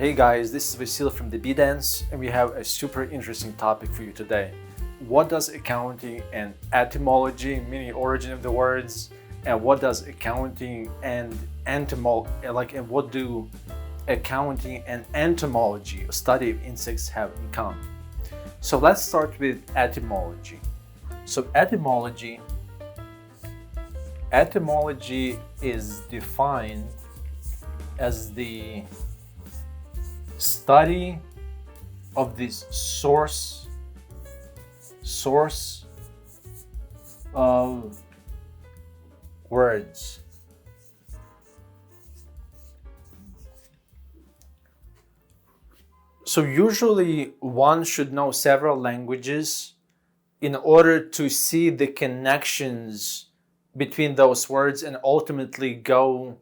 Hey guys, this is Vasyl from the B-Dance, and we have a super interesting topic for you today. What does accounting and etymology, meaning origin of the words, and what does accounting and and what do accounting and entomology, a study of insects, have in common? So let's start with etymology. So etymology is defined as the study of this source of words. So usually one should know several languages in order to see the connections between those words and ultimately go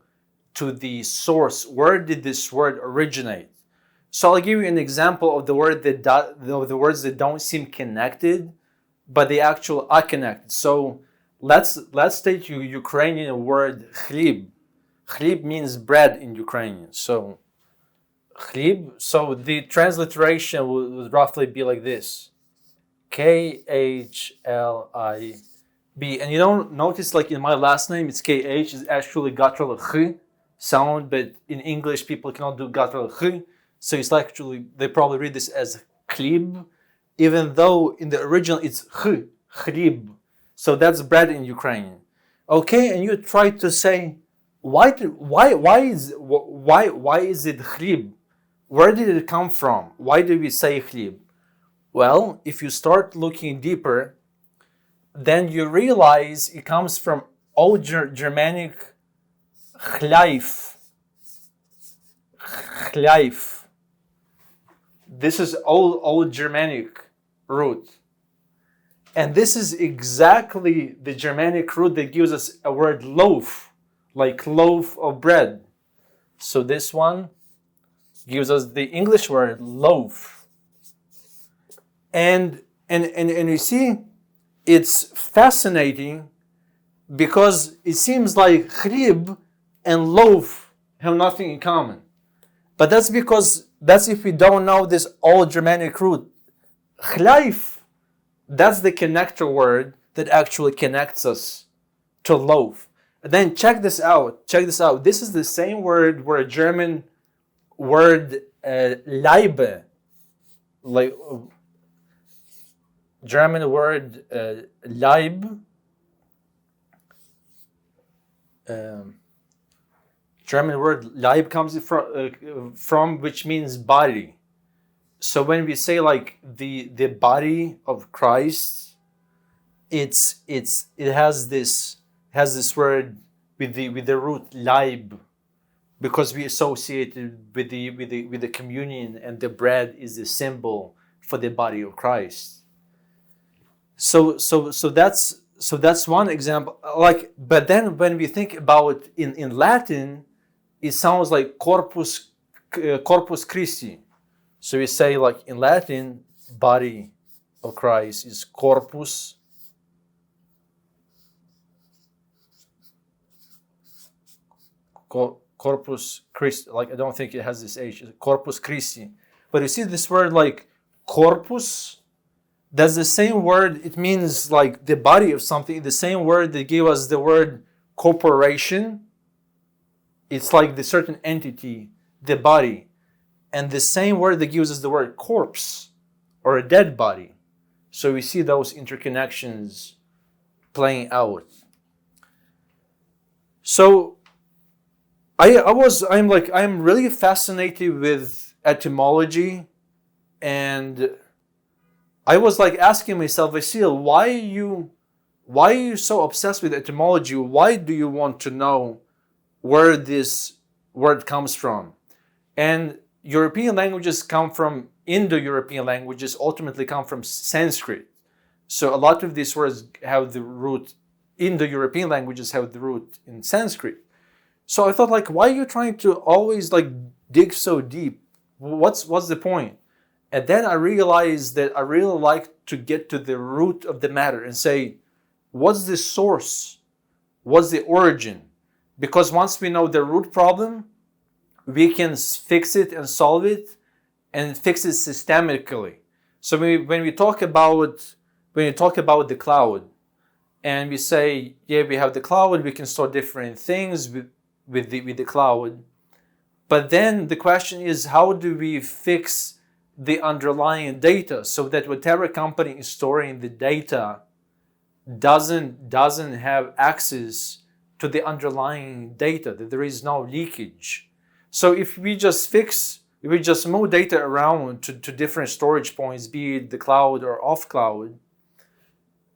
to the source. Where did this word originate? So I'll give you an example of the words that don't seem connected, but they actually are connected. So let's take Ukrainian word chlib. Chlib means bread in Ukrainian. So chlib. So the transliteration would roughly be like this: KHLIB. And you don't notice, like in my last name, it's KH. It's actually guttural ch sound, but in English people cannot do guttural ch. So it's like actually, they probably read this as chlib, even though in the original it's chlib. So that's bread in Ukrainian. Okay, and you try to say, why is it chlib? Where did it come from? Why do we say chlib? Well, if you start looking deeper, then you realize it comes from Old Germanic chleif. Chleif. This is old Germanic root. And this is exactly the Germanic root that gives us a word loaf, like loaf of bread. So this one gives us the English word loaf. And you see, it's fascinating because it seems like chlib and loaf have nothing in common. But that's if we don't know this old Germanic root. Chleif, that's the connector word that actually connects us to loaf. And then check this out. This is the same word where a German word Leibe, like German word Leib, German word Leib comes from which means body. So when we say like the body of Christ, it has this word with the root Leib, because we associate it with the communion, and the bread is the symbol for the body of Christ. So that's one example. But then when we think about in Latin, it sounds like corpus Christi. So we say, like in Latin, body of Christ is corpus Christi. Like, I don't think it has this H. It's corpus Christi. But you see this word like corpus. That's the same word. It means like the body of something. The same word that gave us the word corporation. It's like the certain entity, the body. And the same word that gives us the word corpse, or a dead body. So we see those interconnections playing out. So I'm really fascinated with etymology, and I was like asking myself, Vasyl, why are you so obsessed with etymology? Why do you want to know where this word comes from? And European languages Indo-European languages ultimately come from Sanskrit. So a lot of these words have the root, Indo-European languages have the root in Sanskrit. So I thought, like, why are you trying to always like dig so deep? What's the point? And then I realized that I really like to get to the root of the matter and say, what's the source? What's the origin? Because once we know the root problem, we can fix it and solve it, and fix it systemically. So when we talk about the cloud, and we say, yeah, we have the cloud, we can store different things with the cloud. But then the question is, how do we fix the underlying data so that whatever company is storing the data doesn't have access to the underlying data, that there is no leakage. So if we just move data around to different storage points, be it the cloud or off cloud,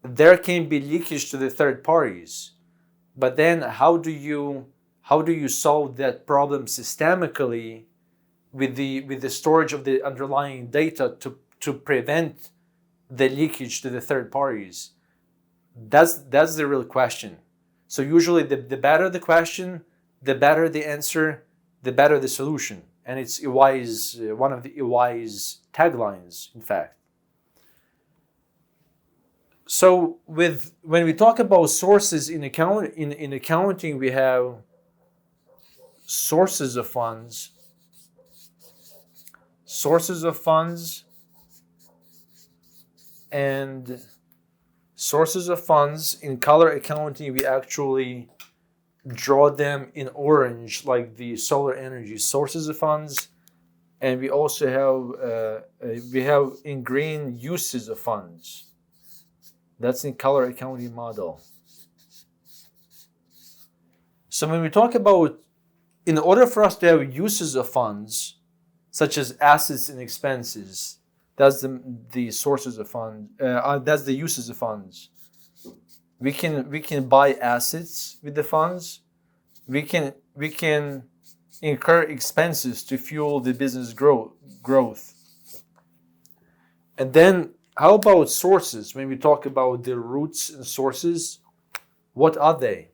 there can be leakage to the third parties. But then how do you solve that problem systemically with the storage of the underlying data to prevent the leakage to the third parties? That's the real question. So usually the better the question, the better the answer, the better the solution. And it's EY's, one of the EY's taglines, in fact. So when we talk about sources in accounting, we have sources of funds, and sources of funds. In color accounting, we actually draw them in orange, like the solar energy sources of funds, and we also have in green uses of funds. That's in color accounting model. So when we talk about, in order for us to have uses of funds, such as assets and expenses, that's the sources of funds. That's the uses of funds. We can buy assets with the funds. We can incur expenses to fuel the business growth. And then how about sources? When we talk about the roots and sources, what are they?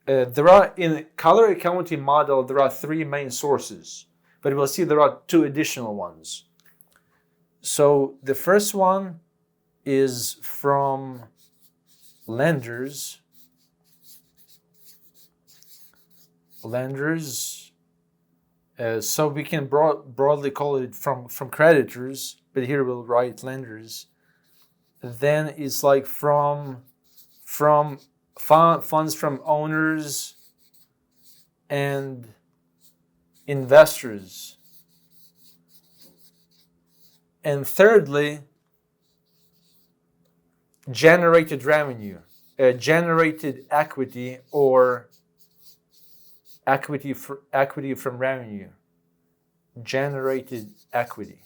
There are, in color accounting model, there are three main sources, but we'll see there are two additional ones. So the first one is from lenders. So we can broadly call it from creditors, but here we'll write lenders. Then it's like from funds from owners and investors. And thirdly, generated revenue, generated equity, or equity from revenue, generated equity.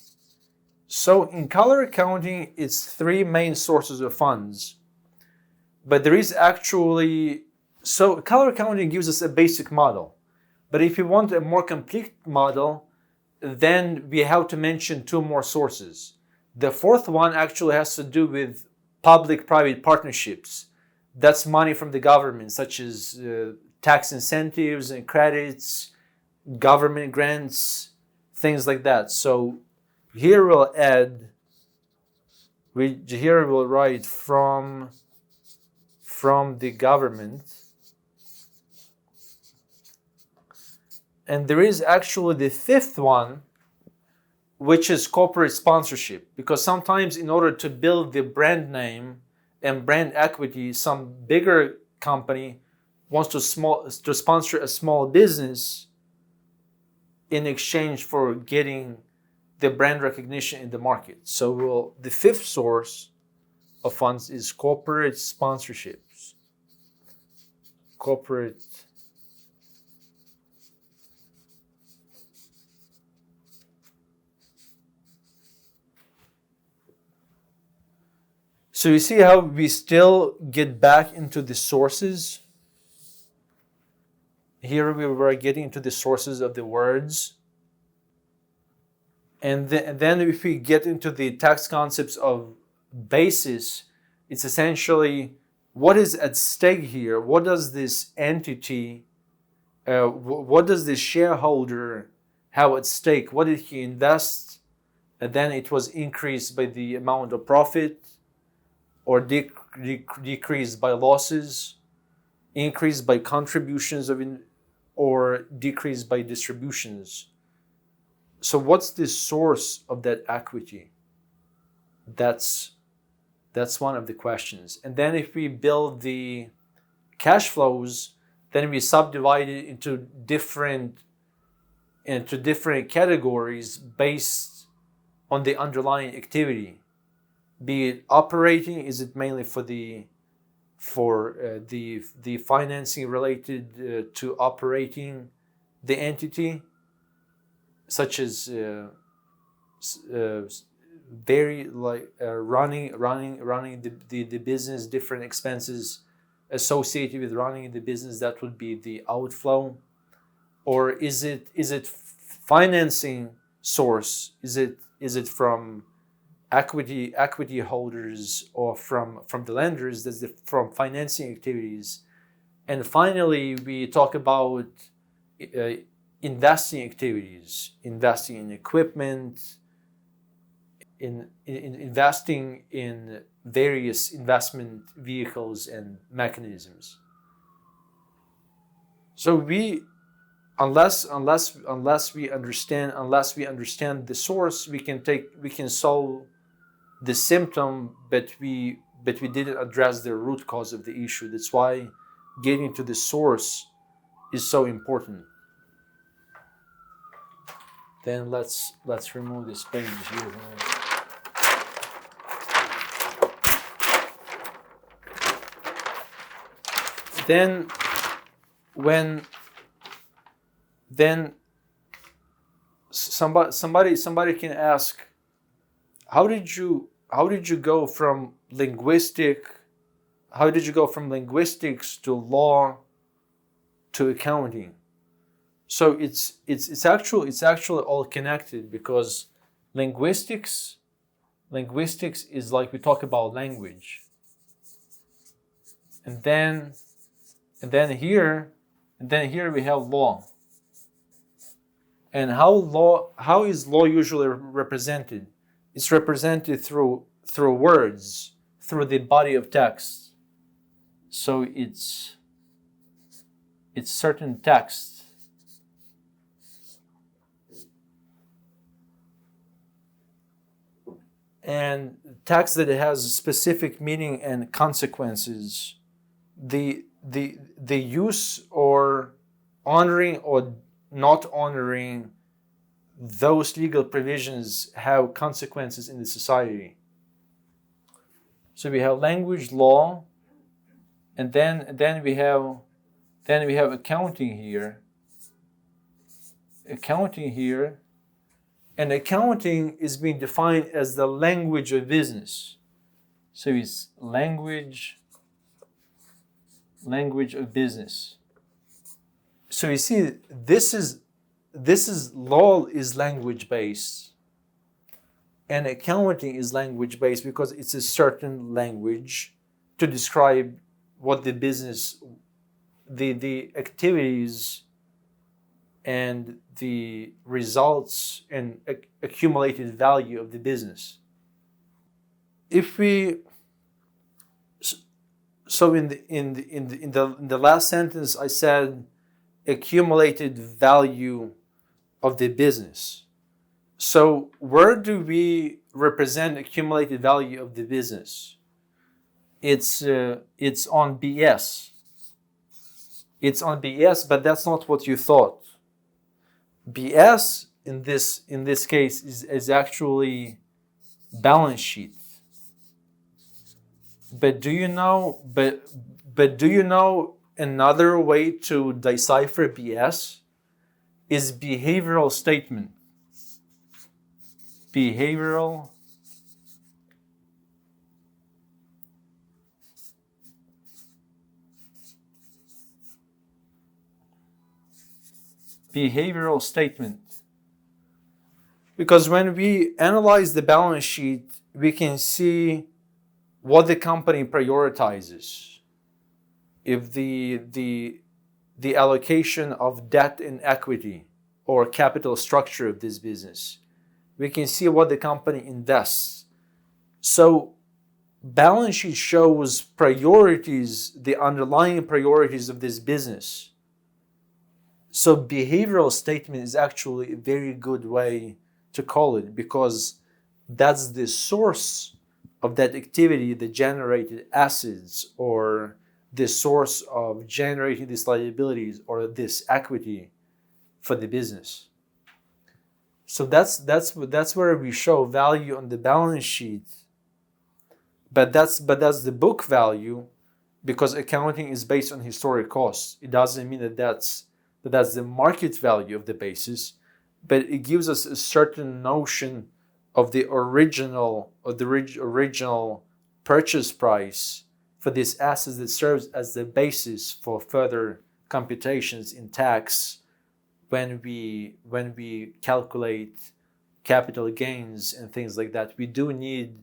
So in color accounting, it's three main sources of funds. But there is actually, so color accounting gives us a basic model. But if you want a more complete model, then we have to mention two more sources. The fourth one actually has to do with public-private partnerships. That's money from the government, such as tax incentives and credits, government grants, things like that. So here we'll write from the government. And there is actually the fifth one, which is corporate sponsorship. Because sometimes in order to build the brand name and brand equity, some bigger company wants to sponsor a small business in exchange for getting the brand recognition in the market. So the fifth source of funds is corporate sponsorships. Corporate So you see how we still get back into the sources? Here we were getting into the sources of the words. And then if we get into the tax concepts of basis, it's essentially what is at stake here? What does this entity, what does the shareholder have at stake? What did he invest? And then it was increased by the amount of profit, or decreased by losses, increased by contributions of or decreased by distributions. So what's the source of that equity? That's one of the questions. And then if we build the cash flows, then we subdivide it into different categories based on the underlying activity. Be it operating, is it mainly for the financing related to operating the entity, such as very running the business, different expenses associated with running the business, that would be the outflow. Or is it financing source? Is it from equity holders, or from the lenders? That's from financing activities. And finally, we talk about investing activities, investing in equipment, in investing in various investment vehicles and mechanisms. So unless we understand the source, we can solve the symptom, but we didn't address the root cause of the issue. That's why getting to the source is so important. Then let's remove this page here. Then somebody can ask, how did you go from linguistics to law to accounting? So it's actually all connected, because linguistics is like, we talk about language, and then here we have law. And how is law usually represented? It's represented through words, through the body of text. So it's certain text. And text that has specific meaning and consequences. The use or honoring or not honoring those legal provisions have consequences in the society. So we have language, law, and then we have accounting here. And accounting is being defined as the language of business. So it's language of business. So you see, this is law is language based, and accounting is language based, because it's a certain language to describe what the business, the activities and the results and accumulated value of the business. So in the last sentence, I said accumulated value of the business. So where do we represent accumulated value of the business? It's on BS. It's on BS, but that's not what you thought. BS in this case is actually balance sheet. But do you know another way to decipher BS is behavioral statement. Behavioral statement. Because when we analyze the balance sheet, we can see what the company prioritizes. If the allocation of debt and equity or capital structure of this business, we can see what the company invests. So balance sheet shows priorities, the underlying priorities of this business. So behavioral statement is actually a very good way to call it, because that's the source of that activity that generated assets, or the source of generating these liabilities or this equity for the business. So that's where we show value on the balance sheet, but that's the book value, because accounting is based on historic costs. It doesn't mean that that's the market value of the basis, but it gives us a certain notion of the original purchase price for this asset that serves as the basis for further computations in tax when we calculate capital gains and things like that. We do need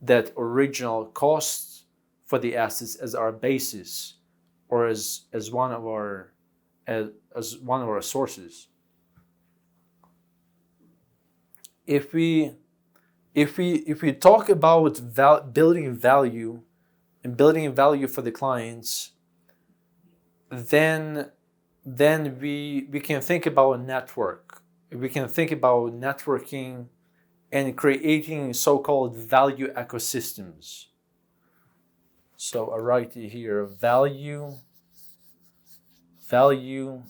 that original cost for the assets as our basis, or as one of our sources. If we talk about building value and building value for the clients, then we can think about a network. We can think about networking and creating so-called value ecosystems. So I write here value ecosystem.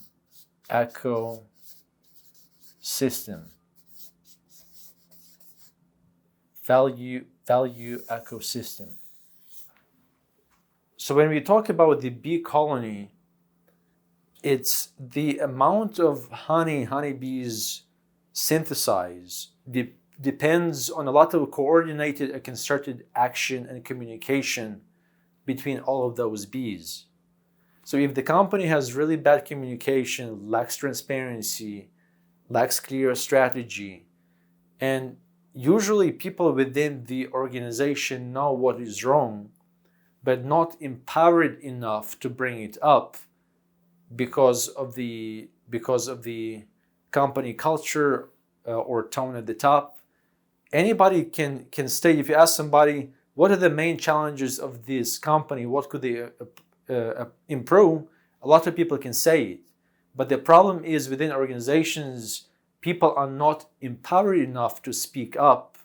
Value ecosystem. So when we talk about the bee colony, it's the amount of honeybees synthesize depends on a lot of coordinated and concerted action and communication between all of those bees. So if the company has really bad communication, lacks transparency, lacks clear strategy, and usually people within the organization know what is wrong, but not empowered enough to bring it up because of the company culture or tone at the top. Anybody can state, if you ask somebody, what are the main challenges of this company? What could they improve? A lot of people can say it. But the problem is within organizations, people are not empowered enough to speak up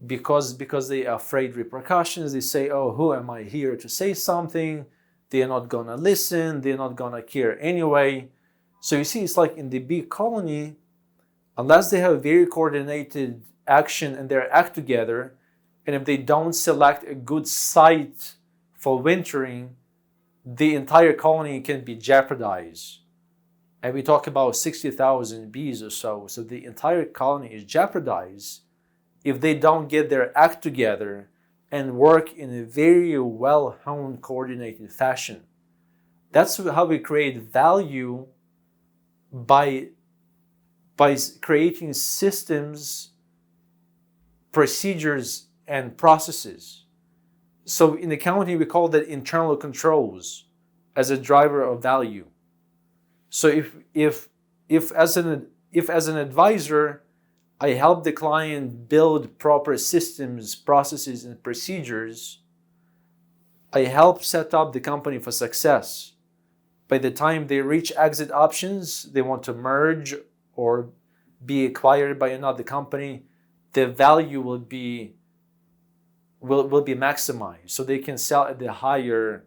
because they are afraid repercussions. They say, oh, who am I here to say something? They're not going to listen. They're not going to care anyway. So you see, it's like in the bee colony, unless they have very coordinated action and they act together, and if they don't select a good site for wintering, the entire colony can be jeopardized. And we talk about 60,000 bees or so. So the entire colony is jeopardized if they don't get their act together and work in a very well-honed, coordinated fashion. That's how we create value, by creating systems, procedures, and processes. So in accounting, we call that internal controls as a driver of value. So if as an advisor, I help the client build proper systems, processes, and procedures, I help set up the company for success. By the time they reach exit options, they want to merge or be acquired by another company, the value will be maximized. So they can sell at the higher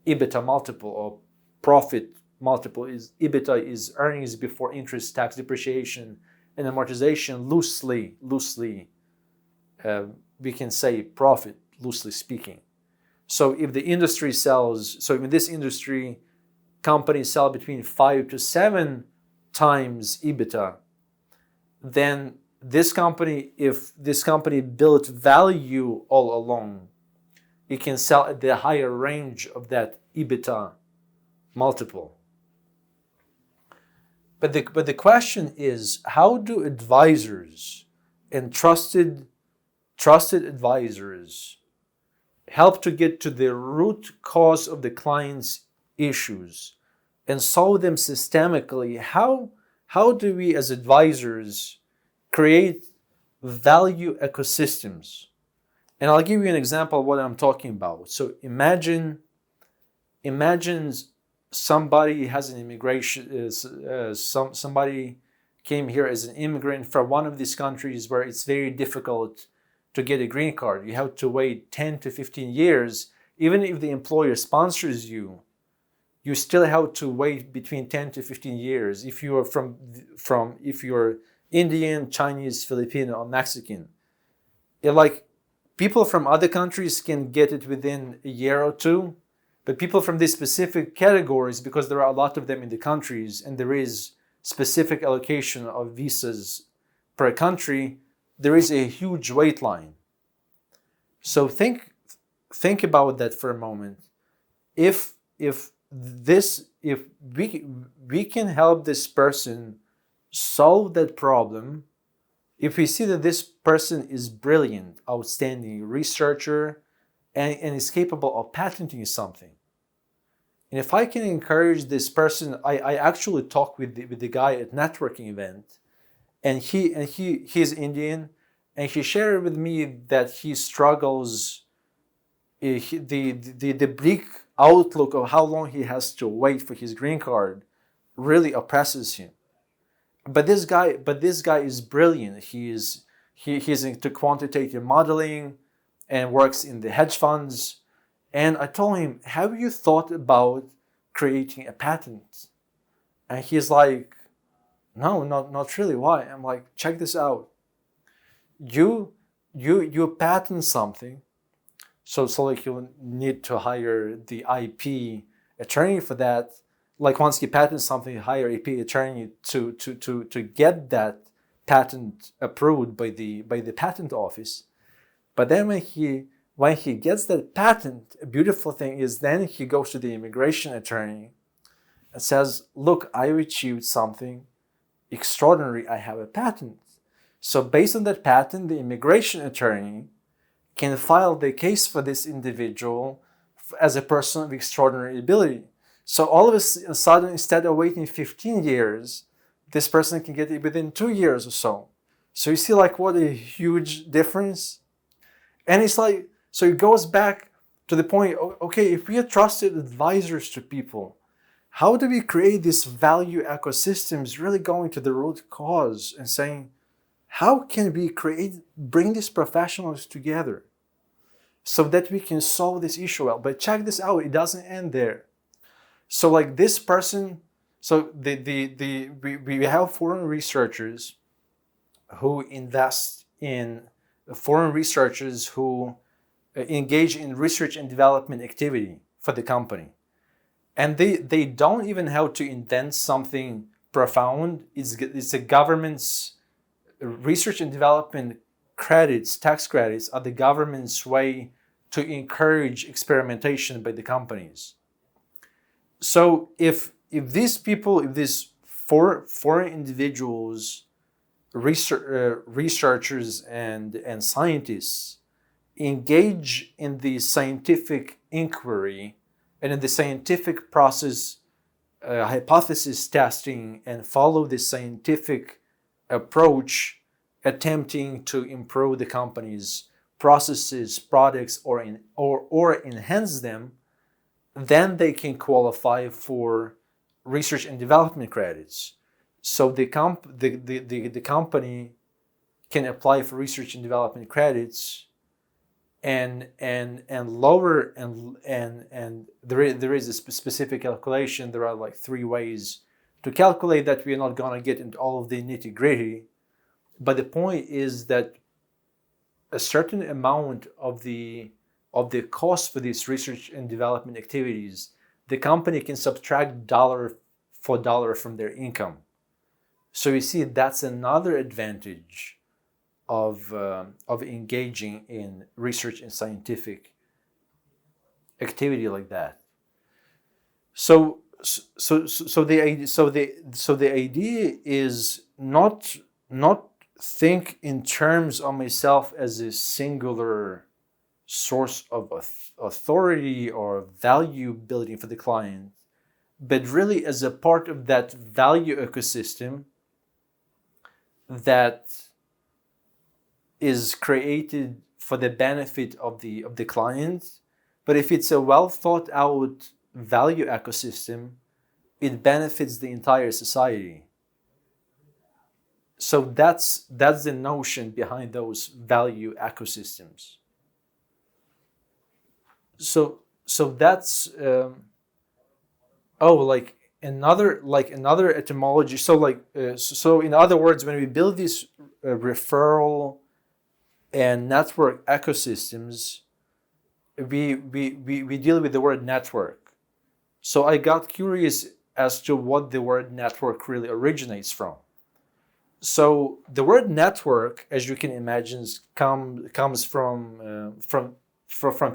EBITDA multiple or profit multiple. EBITDA is earnings before interest, tax, depreciation, and amortization. Loosely, we can say profit, loosely speaking. So if the industry sells, so in this industry, companies sell between 5 to 7 times EBITDA, then this company, if this company built value all along, it can sell at the higher range of that EBITDA multiple. But the question is, how do advisors and trusted advisors help to get to the root cause of the client's issues and solve them systemically? How do we as advisors create value ecosystems? And I'll give you an example of what I'm talking about. So imagine somebody has an immigration, somebody came here as an immigrant from one of these countries where it's very difficult to get a green card. You have to wait 10 to 15 years. Even if the employer sponsors you, you still have to wait between 10 to 15 years if you are if you're Indian, Chinese, Filipino, or Mexican. Like, people from other countries can get it within a year or two, but people from these specific categories, because there are a lot of them in the countries and there is specific allocation of visas per country, there is a huge wait line. So think about that for a moment. If we can help this person solve that problem, if we see that this person is brilliant, outstanding researcher, and is capable of patenting something, and if I can encourage this person, I actually talked with the guy at networking event, and he's Indian, and he shared with me that he struggles, the bleak outlook of how long he has to wait for his green card really oppresses him. But this guy is brilliant. He's into quantitative modeling and works in the hedge funds. And I told him, have you thought about creating a patent? And he's like, no, not really. Why? I'm like, check this out. You patent something, so like you need to hire the IP attorney for that. Like, once you patent something, you hire IP attorney to get that patent approved by the patent office. But then when he gets that patent, a beautiful thing is then he goes to the immigration attorney and says, look, I achieved something extraordinary. I have a patent. So based on that patent, the immigration attorney can file the case for this individual as a person of extraordinary ability. So all of a sudden, instead of waiting 15 years, this person can get it within 2 years or so. So you see, like, what a huge difference. And it's like, so it goes back to the point, okay, if we are trusted advisors to people, how do we create this value ecosystems, really going to the root cause and saying, how can we bring these professionals together so that we can solve this issue well? But check this out, it doesn't end there. So like this person, so we have foreign researchers who invest in foreign researchers who engage in research and development activity for the company. And they don't even have to invent something profound. It's the government's research and development credits, tax credits, are the government's way to encourage experimentation by the companies. So if these people, if these foreign individuals, researchers and scientists engage in the scientific inquiry and in the scientific process, hypothesis testing, and follow the scientific approach, attempting to improve the company's processes, products, or enhance them, then they can qualify for research and development credits. So the company can apply for research and development credits, and lower and there is a specific calculation. There are like 3 ways to calculate that. We are not going to get into all of the nitty-gritty, but the point is that a certain amount of the cost for these research and development activities, the company can subtract dollar for dollar from their income. So you see, that's another advantage of engaging in research and scientific activity like that. So the idea is not think in terms of myself as a singular source of authority or value building for the client, but really as a part of that value ecosystem that is created for the benefit of the client. But if it's a well thought out value ecosystem, it benefits the entire society. So that's the notion behind those value ecosystems. So that's another etymology. So in other words, when we build these referral and network ecosystems, we deal with the word network. So I got curious as to what the word network really originates from. So the word network, as you can imagine, comes from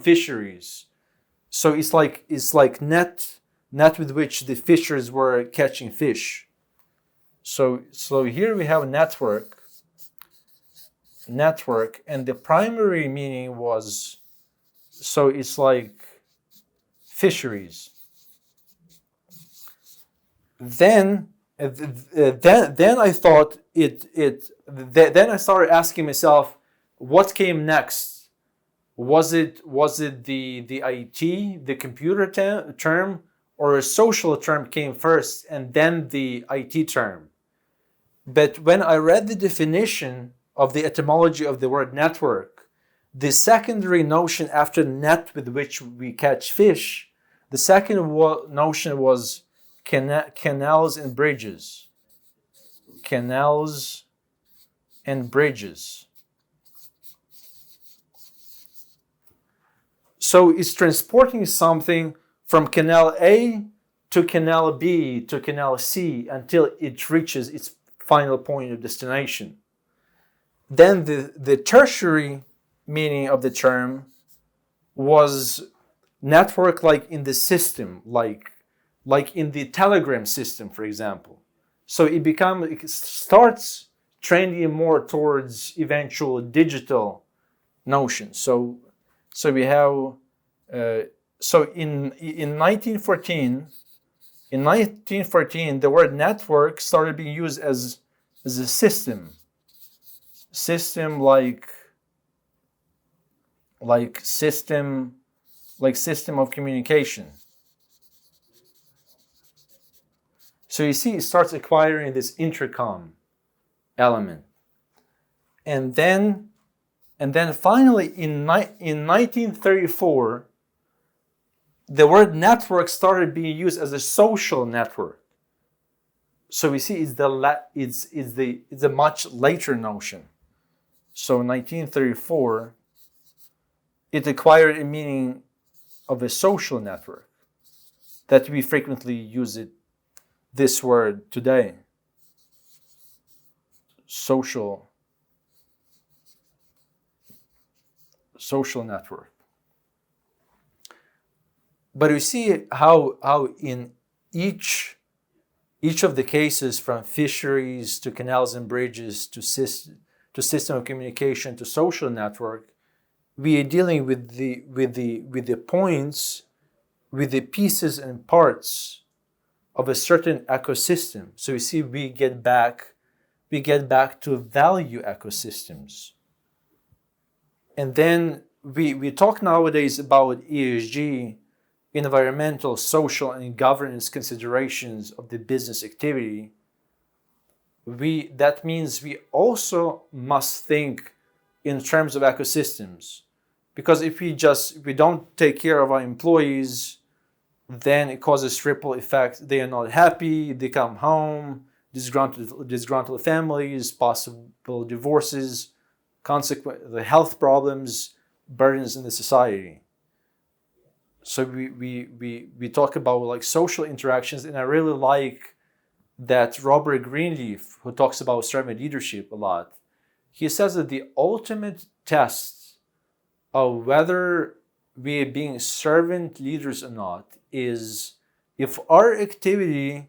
fisheries. So it's like net with which the fishers were catching fish. So here we have network, and the primary meaning was, so it's like fisheries. Then I thought then I started asking myself, what came next? Was it the IT, the computer term, or a social term came first and then the IT term? But when I read the definition of the etymology of the word network, the secondary notion after net with which we catch fish, the second notion was canals and bridges. Canals and bridges. So it's transporting something from canal A to canal B to canal C until it reaches its final point of destination. Then the tertiary meaning of the term was network, like in the system, like in the telegram system, for example. So it starts trending more towards eventual digital notions. So we have in 1914, the word network started being used as a system system of communication. So you see, it starts acquiring this intercom element, and then finally in 1934, the word network started being used as a social network. So we see it's a much later notion. So in 1934, it acquired a meaning of a social network that we frequently use this word today. Social network. But you see how in each of the cases, from fisheries to canals and bridges to system of communication to social network, we are dealing with the points, with the pieces and parts of a certain ecosystem. So you see, we get back to value ecosystems. And then we talk nowadays about ESG, environmental, social, and governance considerations of the business activity. That means we also must think in terms of ecosystems, because if we don't take care of our employees, then it causes ripple effect. They are not happy, they come home, disgruntled families, possible divorces, the health problems, burdens in the society. So we talk about like social interactions, and I really like that Robert Greenleaf, who talks about servant leadership a lot, he says that the ultimate test of whether we are being servant leaders or not is if our activity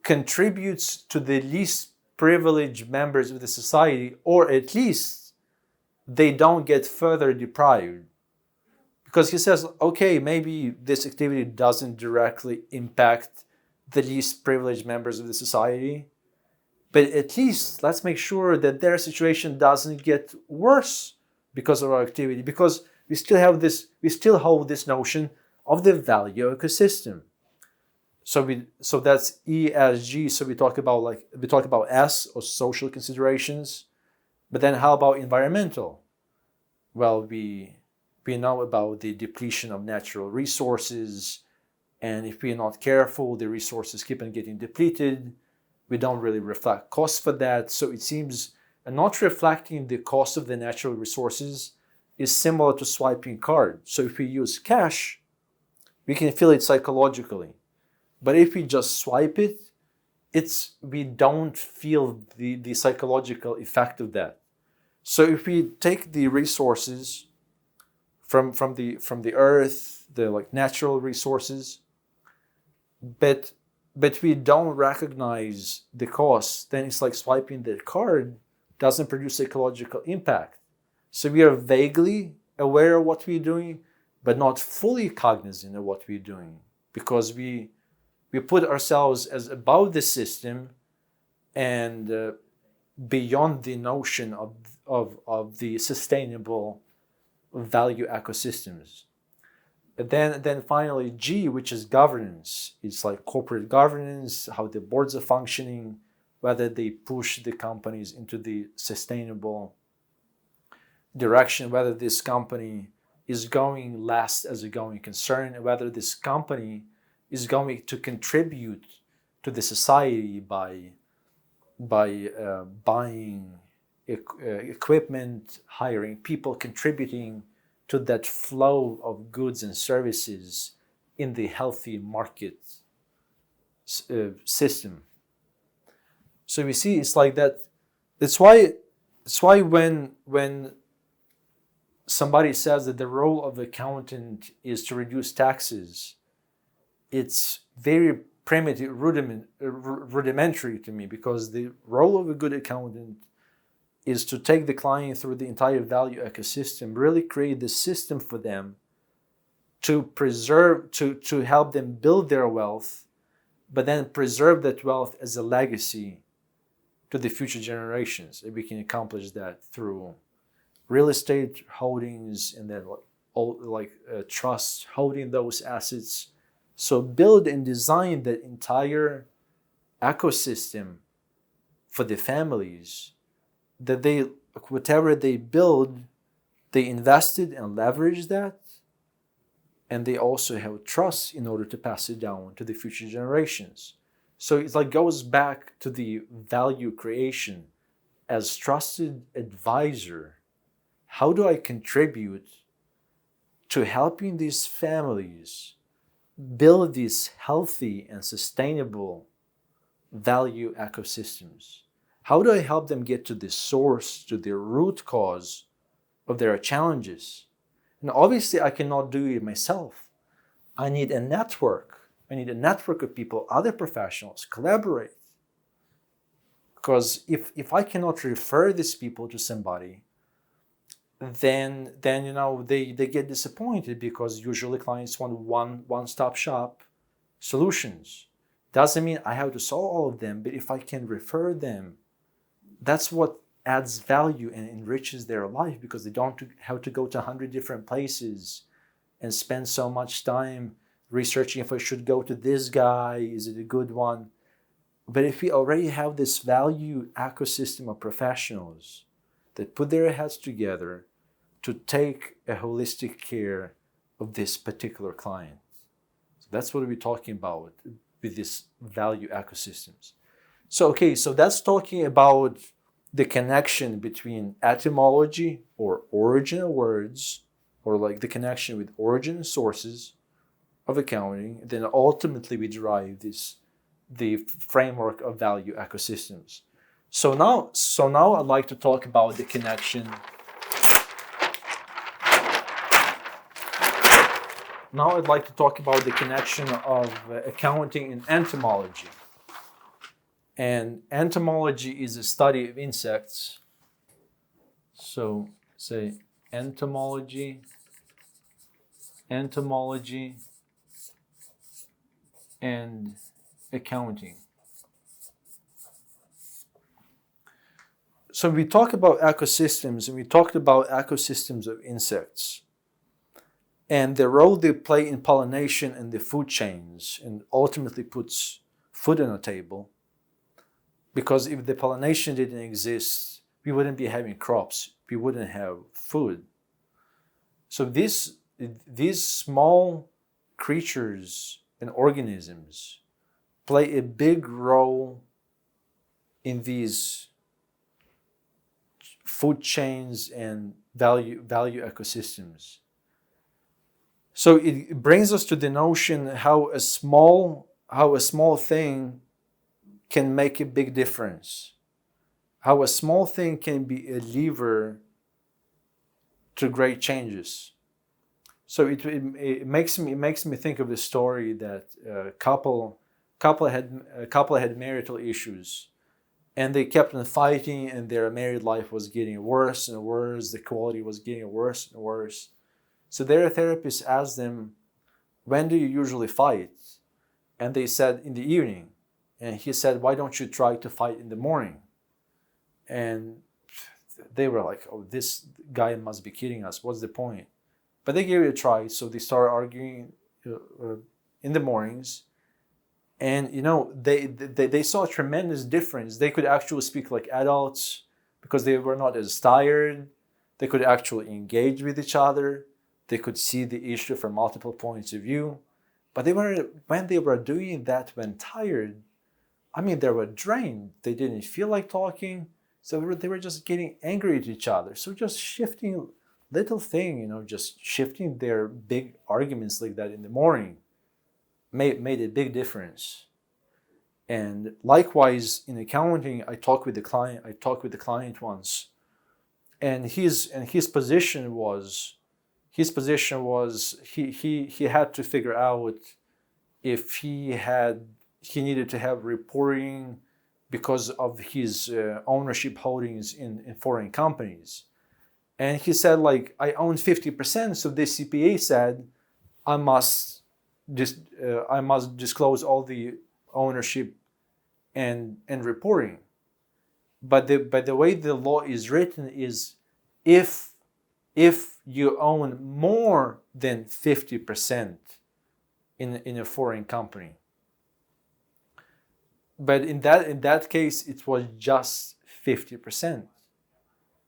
contributes to the least privileged members of the society, or at least they don't get further deprived. Because he says, okay, maybe this activity doesn't directly impact the least privileged members of the society, but at least let's make sure that their situation doesn't get worse because of our activity, because we still hold this notion of the value ecosystem. So that's ESG. So we talk about S, or social considerations, but then how about environmental? Well, we know about the depletion of natural resources, and if we're not careful, the resources keep on getting depleted. We don't really reflect costs for that. So it seems not reflecting the cost of the natural resources is similar to swiping card. So if we use cash, we can feel it psychologically. But if we just swipe it, we don't feel the psychological effect of that. So if we take the resources from the earth, the like natural resources, but we don't recognize the cost, then it's like swiping the card doesn't produce ecological impact. So we are vaguely aware of what we're doing, but not fully cognizant of what we're doing, because we put ourselves as above the system and beyond the notion of the sustainable value ecosystems. And then finally G, which is governance. It's like corporate governance, how the boards are functioning, whether they push the companies into the sustainable direction, whether this company is going last as a going concern, and whether this company is going to contribute to the society by buying equipment, hiring people, contributing to that flow of goods and services in the healthy market system. So we see it's like that. That's why when somebody says that the role of the accountant is to reduce taxes, it's very primitive, rudimentary to me, because the role of a good accountant is to take the client through the entire value ecosystem, really create the system for them to preserve, to help them build their wealth, but then preserve that wealth as a legacy to the future generations. And we can accomplish that through real estate holdings and then trusts holding those assets. So build and design that entire ecosystem for the families, that they, whatever they build, they invested and leveraged that, and they also have trust in order to pass it down to the future generations. So it's like goes back to the value creation as trusted advisor. How do I contribute to helping these families build these healthy and sustainable value ecosystems? How do I help them get to the source, to the root cause of their challenges? And obviously, I cannot do it myself. I need a network. I need a network of people, other professionals, collaborate. Because if I cannot refer these people to somebody, then they get disappointed, because usually clients want one-stop shop solutions. Doesn't mean I have to solve all of them, but if I can refer them, that's what adds value and enriches their life, because they don't have to go to 100 different places and spend so much time researching if I should go to this guy, is it a good one? But if we already have this value ecosystem of professionals that put their heads together to take a holistic care of this particular client. So that's what we're talking about with these value ecosystems. So that's talking about the connection between etymology or origin of words, or like the connection with origin and sources of accounting. Then ultimately we derive the framework of value ecosystems. So now I'd like to talk about the connection. Now I'd like to talk about the connection of accounting and entomology. And entomology is a study of insects. So say entomology, and accounting. So we talk about ecosystems, and we talked about ecosystems of insects. and the role they play in pollination and the food chains, and ultimately puts food on the table. Because if the pollination didn't exist, we wouldn't be having crops. We wouldn't have food. So these small creatures and organisms play a big role in these food chains and value ecosystems. So it brings us to the notion how a small thing can make a big difference. How a small thing can be a lever to great changes. So it makes me think of the story that a couple had marital issues, and they kept on fighting, and their married life was getting worse and worse. The quality was getting worse and worse. So their therapist asked them, "When do you usually fight?" And they said, "In the evening." And he said, "Why don't you try to fight in the morning?" And they were like, "Oh, this guy must be kidding us. What's the point?" But they gave it a try. So they started arguing in the mornings. And, they saw a tremendous difference. They could actually speak like adults because they were not as tired. They could actually engage with each other. They could see the issue from multiple points of view. But when they were doing that when tired, they were drained. They didn't feel like talking. So they were just getting angry at each other. So just shifting little thing, just shifting their big arguments like that in the morning made a big difference. And likewise in accounting, I talked with the client once, and his position was he had to figure out if he needed to have reporting because of his ownership holdings in foreign companies. And he said, like, I own 50%, so the CPA said I must disclose all the ownership and reporting. But the way the law is written is if you own more than 50% in a foreign company. But in that case, it was just 50%.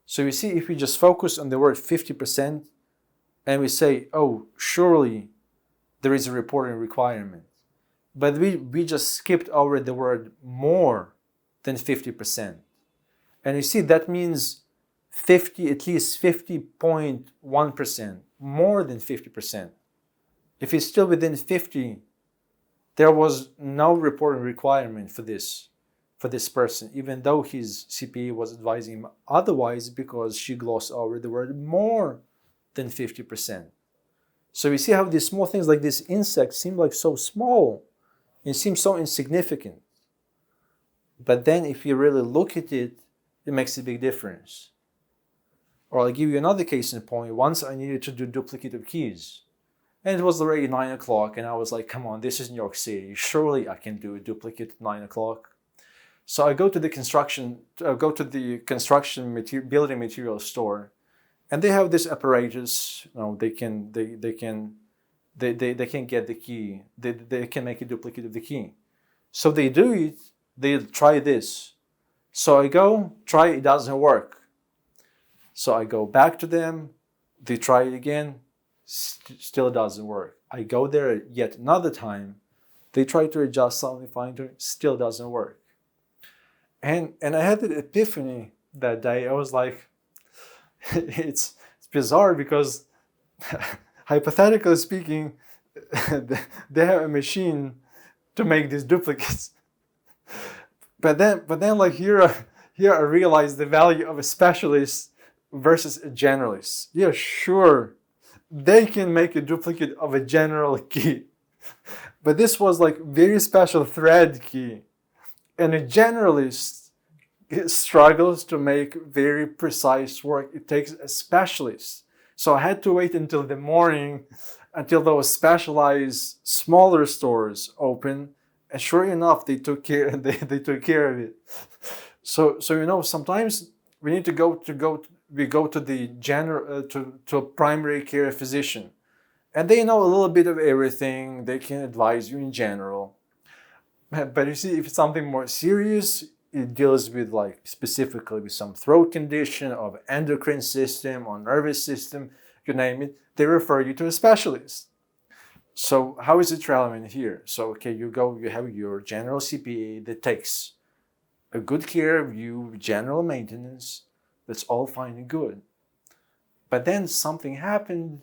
So you see, if we just focus on the word 50% and we say, oh, surely there is a reporting requirement. But we just skipped over the word more than 50%. And you see, that means at least 50.1%, more than 50%. If it's still within 50, there was no reporting requirement for this person, even though his CPA was advising him otherwise, because she glossed over the word more than 50%. So we see how these small things like this insect seem like so small and seem so insignificant. But then if you really look at it, it makes a big difference. Or I'll give you another case in point. Once I needed to do duplicative keys. And it was already 9 o'clock, and I was like, come on, this is New York City. Surely I can do a duplicate at 9 o'clock. So I go to the construction building material store, and they have this apparatus. They can get the key. They can make a duplicate of the key. So they do it. They try this. So I go try. It doesn't work. So I go back to them. They try it again. Still doesn't work. I go there yet another time. They try to adjust something, find it, still doesn't work. And I had an epiphany that day. I was like, it's bizarre because hypothetically speaking, they have a machine to make these duplicates. But then like here I realized the value of a specialist versus a generalist. Yeah, sure, they can make a duplicate of a general key. But this was like very special thread key. And a generalist struggles to make very precise work. It takes a specialist. So I had to wait until the morning, until those specialized smaller stores open. And sure enough, they took care of it. So sometimes we need to go to the to a primary care physician, And they know a little bit of everything. They can advise you in general. But you see, if it's something more serious, it deals with like specifically with some throat condition of endocrine system or nervous system, you name it, they refer you to a specialist. So how is it relevant here? So okay, you have your general CPA that takes a good care of you, general maintenance, that's all fine and good. But then something happened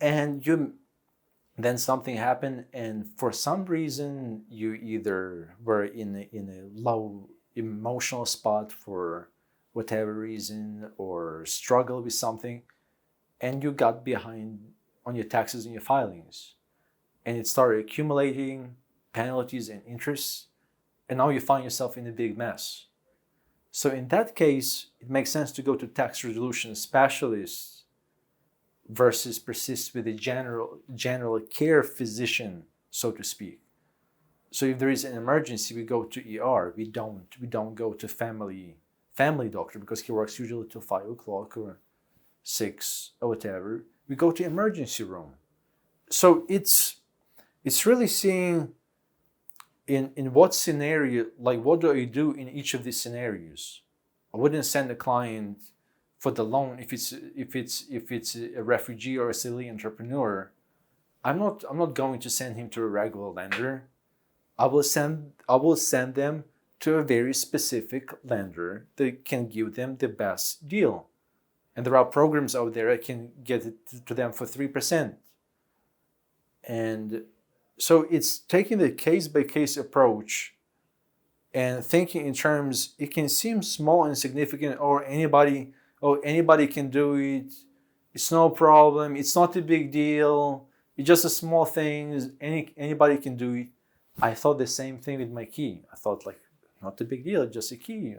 and for some reason you either were in a low emotional spot for whatever reason or struggle with something, and you got behind on your taxes and your filings, and it started accumulating penalties and interests, and now you find yourself in a big mess. So in that case, it makes sense to go to tax resolution specialists versus persist with a general care physician, so to speak. So if there is an emergency, we go to ER. We don't go to family doctor because he works usually till 5 o'clock or 6 or whatever. We go to emergency room. So it's really seeing in what scenario, like what do I do in each of these scenarios. I wouldn't send a client for the loan if it's a refugee or a silly entrepreneur. I'm not going to send him to a regular lender. I will send them to a very specific lender that can give them the best deal. And there are programs out there that can get it to them for 3%. And so it's taking the case-by-case approach and thinking in terms, it can seem small and insignificant, or anybody can do it. It's no problem. It's not a big deal. It's just a small thing. Anybody can do it. I thought the same thing with my key. I thought like, not a big deal, just a key,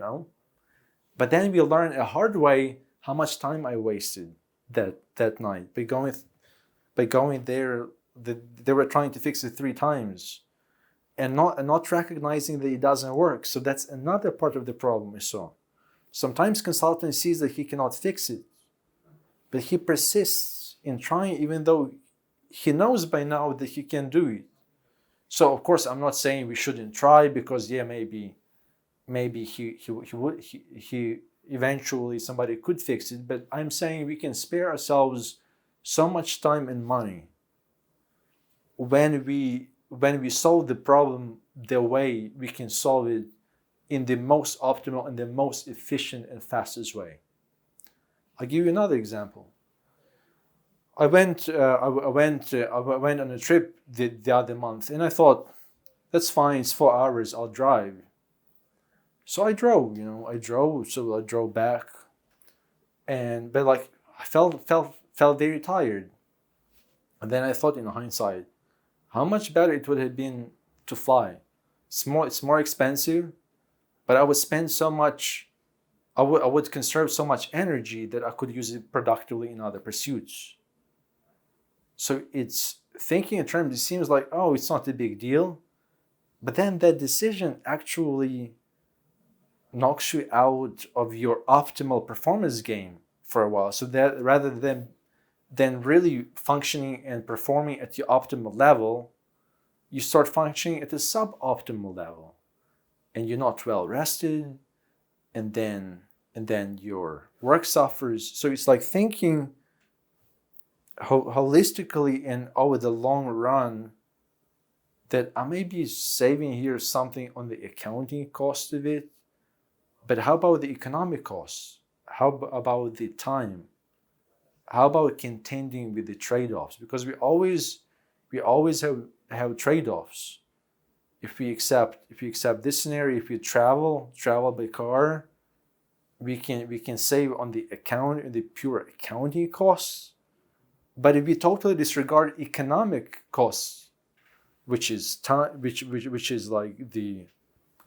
But then we learned a hard way how much time I wasted that night by going there. They were trying to fix it 3 times and not recognizing that it doesn't work. So that's another part of the problem I saw. Sometimes consultant sees that he cannot fix it, but he persists in trying even though he knows by now that he can do it. So of course I'm not saying we shouldn't try because maybe he eventually somebody could fix it, but I'm saying we can spare ourselves so much time and money when we solve the problem the way we can solve it in the most optimal and the most efficient and fastest way. I'll give you another example. I went on a trip the other month, and I thought, that's fine, it's 4 hours, I'll drive. So I drove, so I drove back, but like I felt very tired. And then I thought in hindsight, how much better it would have been to fly. It's more expensive, but I would spend so much, I would conserve so much energy that I could use it productively in other pursuits. So it's thinking in terms, it seems like, oh, it's not a big deal, but then that decision actually knocks you out of your optimal performance game for a while. So that rather than really functioning and performing at your optimal level, you start functioning at a suboptimal level, and you're not well rested, and then your work suffers. So it's like thinking holistically and over the long run that I may be saving here something on the accounting cost of it, but how about the economic costs? How about the time? How about contending with the trade-offs? Because we always have trade-offs. If we accept this scenario, if we travel by car, we can save on the pure accounting costs. But if we totally disregard economic costs, which is time, which is like the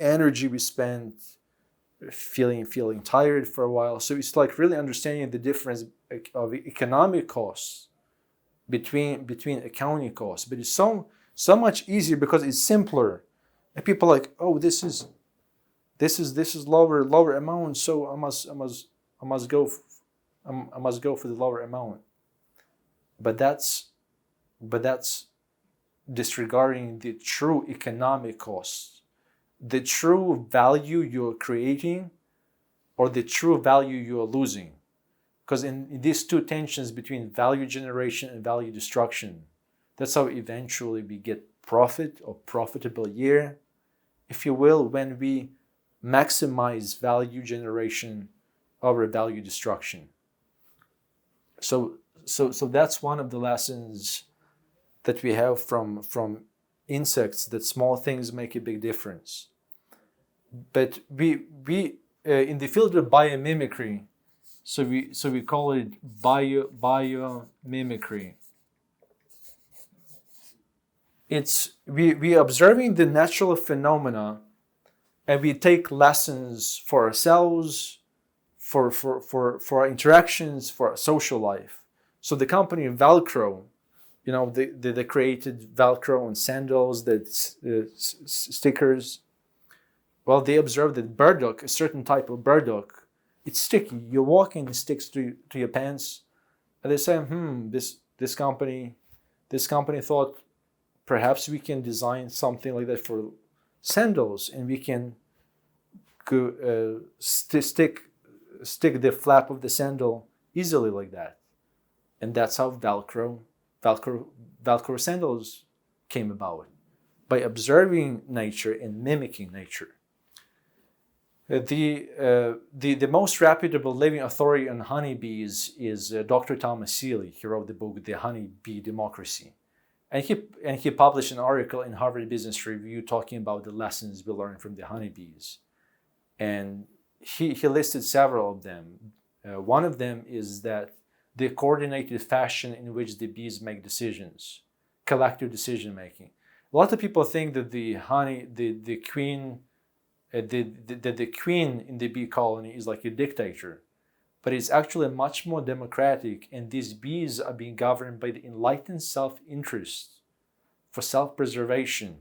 energy we spend feeling tired for a while. So it's like really understanding the difference of economic costs between accounting costs. But it's so much easier because it's simpler. And people are like, oh, this is lower amount, so I must go for the lower amount. But that's but that's disregarding the true economic costs, the true value you're creating or the true value you're losing. Because in these two tensions between value generation and value destruction, that's how eventually we get profit or profitable year, if you will, when we maximize value generation over value destruction. So that's one of the lessons that we have from insects, that small things make a big difference. But we in the field of biomimicry, so we call it biomimicry. It's we observing the natural phenomena, and we take lessons for ourselves, for our interactions, for our social life. So the company Velcro, they created Velcro on sandals, that stickers. Well, they observed that burdock, a certain type of burdock, it's sticky. You walk in, it sticks to your pants, and they say, this company thought perhaps we can design something like that for sandals, and we can stick the flap of the sandal easily like that. And that's how Velcro sandals came about, by observing nature and mimicking nature. The most reputable living authority on honeybees is Dr. Thomas Seeley. He wrote the book The Honeybee Democracy, and he published an article in Harvard Business Review talking about the lessons we learned from the honeybees, and he listed several of them. One of them is that the coordinated fashion in which the bees make decisions, collective decision making. A lot of people think that the queen in the bee colony is like a dictator, but it's actually much more democratic, and these bees are being governed by the enlightened self-interest for self-preservation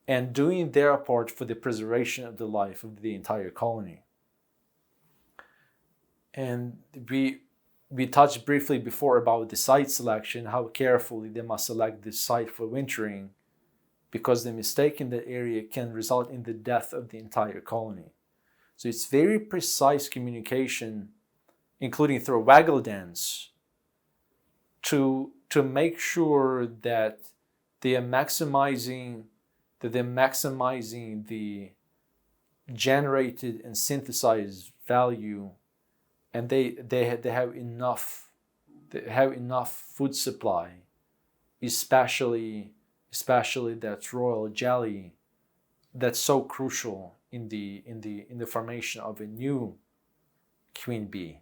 and doing their part for the preservation of the life of the entire colony. And we touched briefly before about the site selection, how carefully they must select the site for wintering, because the mistake in that area can result in the death of the entire colony. So it's very precise communication, including through a waggle dance, to make sure that they are maximizing the generated and synthesized value, and they have enough food supply, especially that royal jelly that's so crucial in the formation of a new queen bee.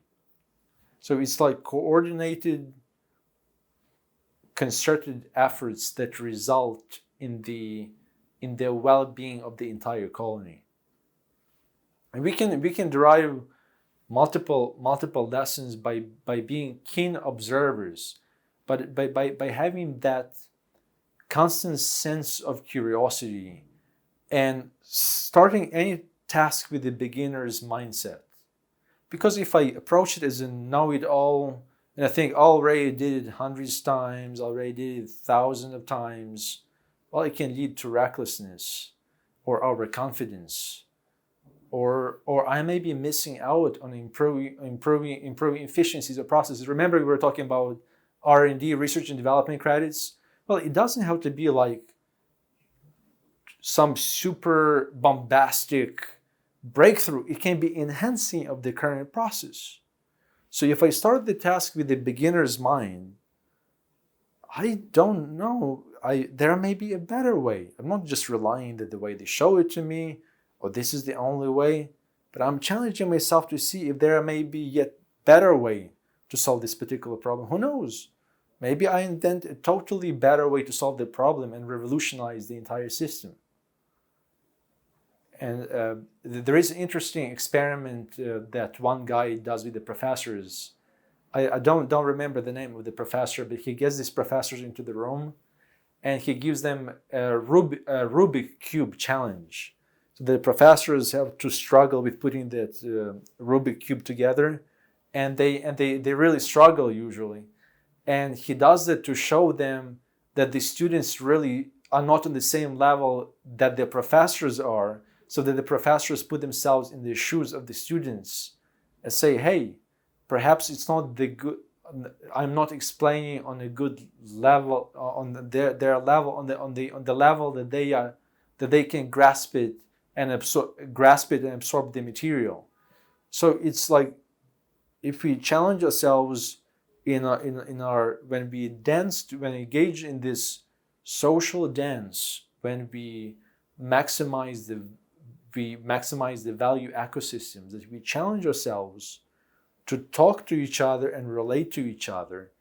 So it's like coordinated, concerted efforts that result in the well-being of the entire colony. And we can derive multiple lessons by being keen observers, but by having that constant sense of curiosity and starting any task with the beginner's mindset. Because if I approach it as a know-it-all, and I think I already did it hundreds of times, already did it thousands of times, well, it can lead to recklessness or overconfidence, or I may be missing out on improving efficiencies of processes. Remember, we were talking about R&D, research and development credits. Well, it doesn't have to be like some super bombastic breakthrough. It can be enhancing of the current process. So if I start the task with the beginner's mind, I don't know, there may be a better way. I'm not just relying that the way they show it to me, or this is the only way, but I'm challenging myself to see if there may be yet better way to solve this particular problem. Who knows? Maybe I invent a totally better way to solve the problem and revolutionize the entire system. And there is an interesting experiment that one guy does with the professors. I don't remember the name of the professor, but he gets these professors into the room and he gives them a Rubik Cube challenge. So the professors have to struggle with putting that Rubik Cube together, and they really struggle usually. And he does it to show them that the students really are not on the same level that the professors are, so that the professors put themselves in the shoes of the students and say, hey, perhaps it's not the good, I'm not explaining on a good level, on their level, on the level that they can grasp it and absorb the material. So it's like, if we challenge ourselves in our when we engage in this social dance, when we maximize the value ecosystems, that we challenge ourselves to talk to each other and relate to each other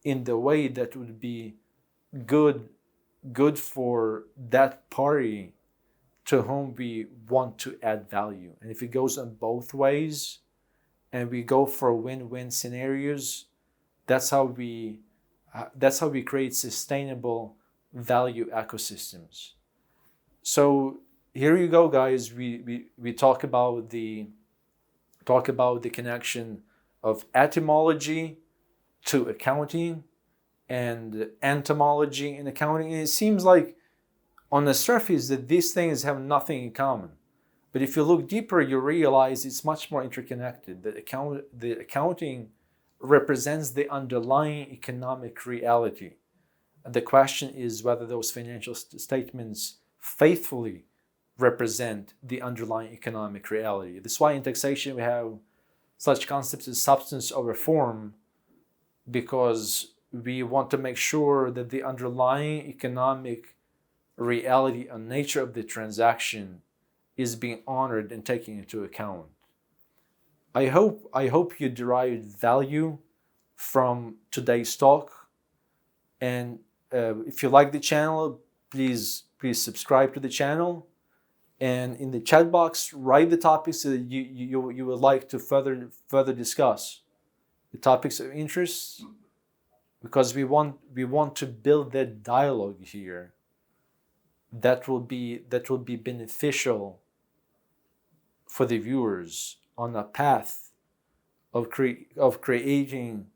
in the way that would be good for that party to whom we want to add value. And if it goes on both ways and we go for win-win scenarios, that's how we create sustainable value ecosystems. So here you go, guys. We talk about the connection of etymology to accounting and entomology in accounting. And it seems like on the surface that these things have nothing in common. But if you look deeper, you realize it's much more interconnected. The accounting represents the underlying economic reality. And the question is whether those financial statements faithfully represent the underlying economic reality. That's why in taxation we have such concepts as substance over form, because we want to make sure that the underlying economic reality and nature of the transaction is being honored and taken into account. I hope you derived value from today's talk, and if you like the channel, please subscribe to the channel, and in the chat box write the topics that you would like to further discuss, the topics of interest, because we want to build that dialogue here that will be beneficial for the viewers on a path of creating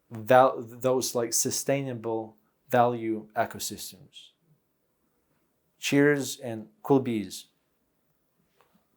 those like sustainable value ecosystems. Cheers and cool bees.